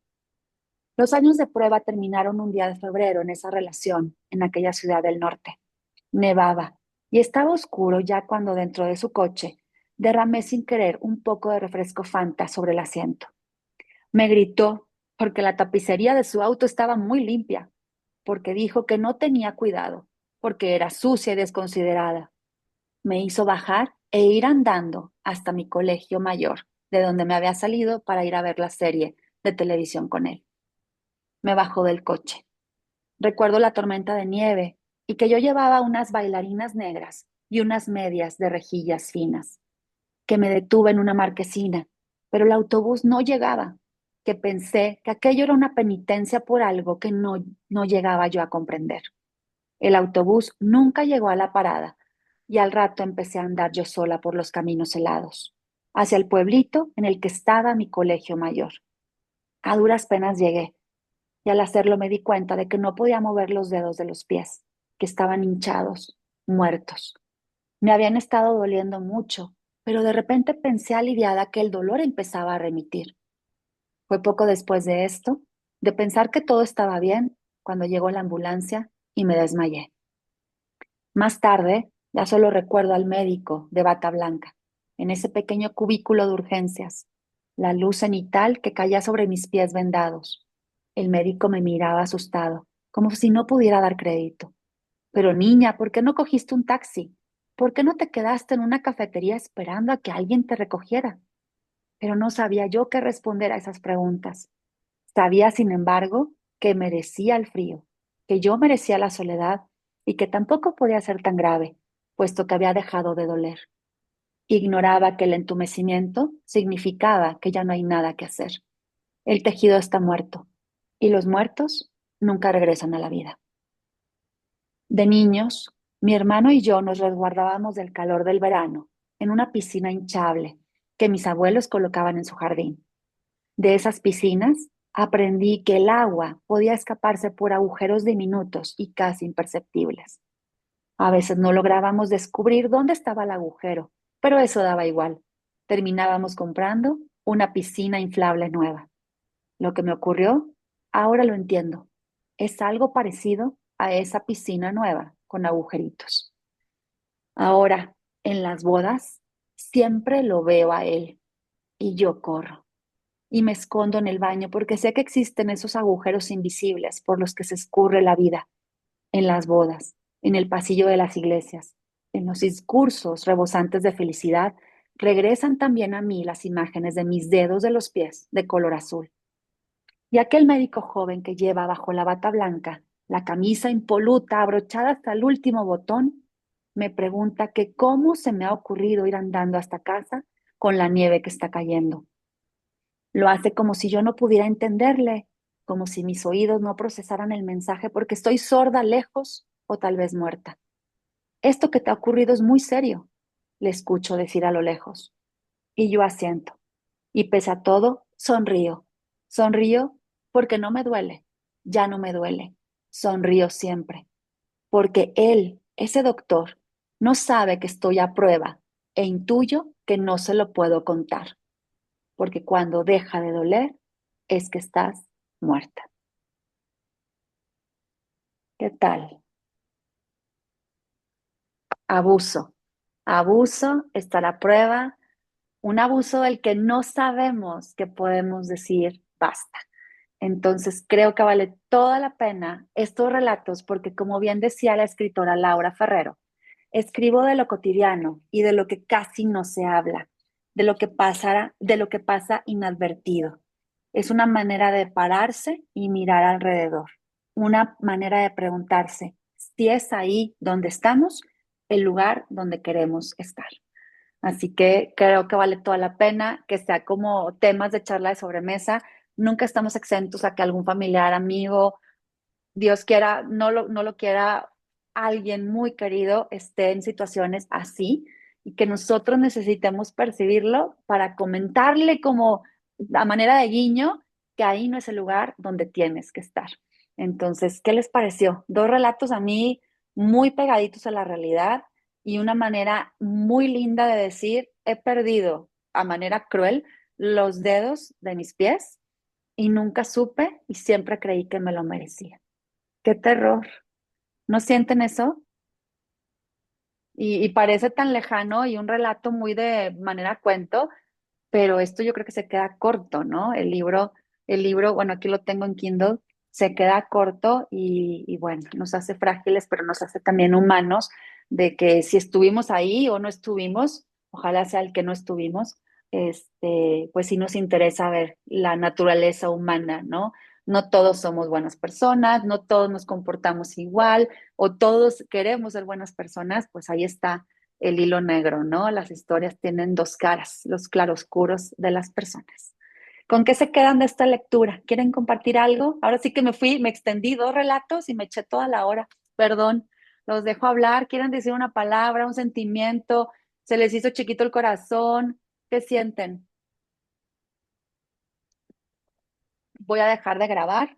Los años de prueba terminaron un día de febrero en esa relación, en aquella ciudad del norte. Nevaba y estaba oscuro ya cuando dentro de su coche derramé sin querer un poco de refresco Fanta sobre el asiento. Me gritó porque la tapicería de su auto estaba muy limpia, porque dijo que no tenía cuidado, porque era sucia y desconsiderada. Me hizo bajar e ir andando hasta mi colegio mayor, de donde me había salido para ir a ver la serie de televisión con él. Me bajó del coche. Recuerdo la tormenta de nieve y que yo llevaba unas bailarinas negras y unas medias de rejillas finas, que me detuve en una marquesina, pero el autobús no llegaba, que pensé que aquello era una penitencia por algo que no llegaba yo a comprender. El autobús nunca llegó a la parada y al rato empecé a andar yo sola por los caminos helados, hacia el pueblito en el que estaba mi colegio mayor. A duras penas llegué y al hacerlo me di cuenta de que no podía mover los dedos de los pies, que estaban hinchados, muertos. Me habían estado doliendo mucho, pero de repente pensé aliviada que el dolor empezaba a remitir. Fue poco después de esto, de pensar que todo estaba bien, cuando llegó la ambulancia y me desmayé. Más tarde, ya solo recuerdo al médico de bata blanca, en ese pequeño cubículo de urgencias, la luz cenital que caía sobre mis pies vendados. El médico me miraba asustado, como si no pudiera dar crédito. Pero niña, ¿por qué no cogiste un taxi? ¿Por qué no te quedaste en una cafetería esperando a que alguien te recogiera? Pero no sabía yo qué responder a esas preguntas. Sabía, sin embargo, que merecía el frío, que yo merecía la soledad y que tampoco podía ser tan grave, puesto que había dejado de doler. Ignoraba que el entumecimiento significaba que ya no hay nada que hacer. El tejido está muerto y los muertos nunca regresan a la vida. De niños, mi hermano y yo nos resguardábamos del calor del verano en una piscina hinchable que mis abuelos colocaban en su jardín. De esas piscinas aprendí que el agua podía escaparse por agujeros diminutos y casi imperceptibles. A veces no lográbamos descubrir dónde estaba el agujero, pero eso daba igual. Terminábamos comprando una piscina inflable nueva. Lo que me ocurrió, ahora lo entiendo. Es algo parecido a esa piscina nueva con agujeritos. Ahora, en las bodas, siempre lo veo a él y yo corro y me escondo en el baño porque sé que existen esos agujeros invisibles por los que se escurre la vida, en las bodas, en el pasillo de las iglesias, en los discursos rebosantes de felicidad, regresan también a mí las imágenes de mis dedos de los pies de color azul. Y aquel médico joven que lleva bajo la bata blanca la camisa impoluta abrochada hasta el último botón, me pregunta que cómo se me ha ocurrido ir andando hasta casa con la nieve que está cayendo. Lo hace como si yo no pudiera entenderle, como si mis oídos no procesaran el mensaje porque estoy sorda lejos o tal vez muerta. Esto que te ha ocurrido es muy serio, le escucho decir a lo lejos. Y yo asiento. Y pese a todo, sonrío. Sonrío porque no me duele, ya no me duele. Sonrío siempre, porque él, ese doctor, no sabe que estoy a prueba e intuyo que no se lo puedo contar, porque cuando deja de doler es que estás muerta. ¿Qué tal? Abuso. Abuso, estar a prueba, un abuso del que no sabemos que podemos decir basta. Entonces, creo que vale toda la pena estos relatos porque, como bien decía la escritora Laura Ferrero, escribo de lo cotidiano y de lo que casi no se habla, de lo que pasa inadvertido. Es una manera de pararse y mirar alrededor, una manera de preguntarse si es ahí donde estamos, el lugar donde queremos estar. Así que creo que vale toda la pena que sea como temas de charla de sobremesa. Nunca estamos exentos a que algún familiar, amigo, Dios quiera, no lo quiera, alguien muy querido esté en situaciones así y que nosotros necesitemos percibirlo para comentarle como a manera de guiño que ahí no es el lugar donde tienes que estar. Entonces, ¿qué les pareció? Dos relatos a mí muy pegaditos a la realidad y una manera muy linda de decir, he perdido a manera cruel los dedos de mis pies y nunca supe y siempre creí que me lo merecía. Qué terror. ¿No sienten eso? Y parece tan lejano y un relato muy de manera cuento, pero esto yo creo que se queda corto, ¿no? Bueno, aquí lo tengo en Kindle, se queda corto y bueno, nos hace frágiles, pero nos hace también humanos de que si estuvimos ahí o no estuvimos, ojalá sea el que no estuvimos, pues sí nos interesa ver la naturaleza humana, ¿no? No todos somos buenas personas, no todos nos comportamos igual o todos queremos ser buenas personas, pues ahí está el hilo negro, ¿no? Las historias tienen dos caras, los claroscuros de las personas. ¿Con qué se quedan de esta lectura? ¿Quieren compartir algo? Ahora sí que me extendí 2 relatos y me eché toda la hora. Perdón, los dejo hablar. ¿Quieren decir una palabra, un sentimiento? ¿Se les hizo chiquito el corazón? ¿Qué sienten? Voy a dejar de grabar.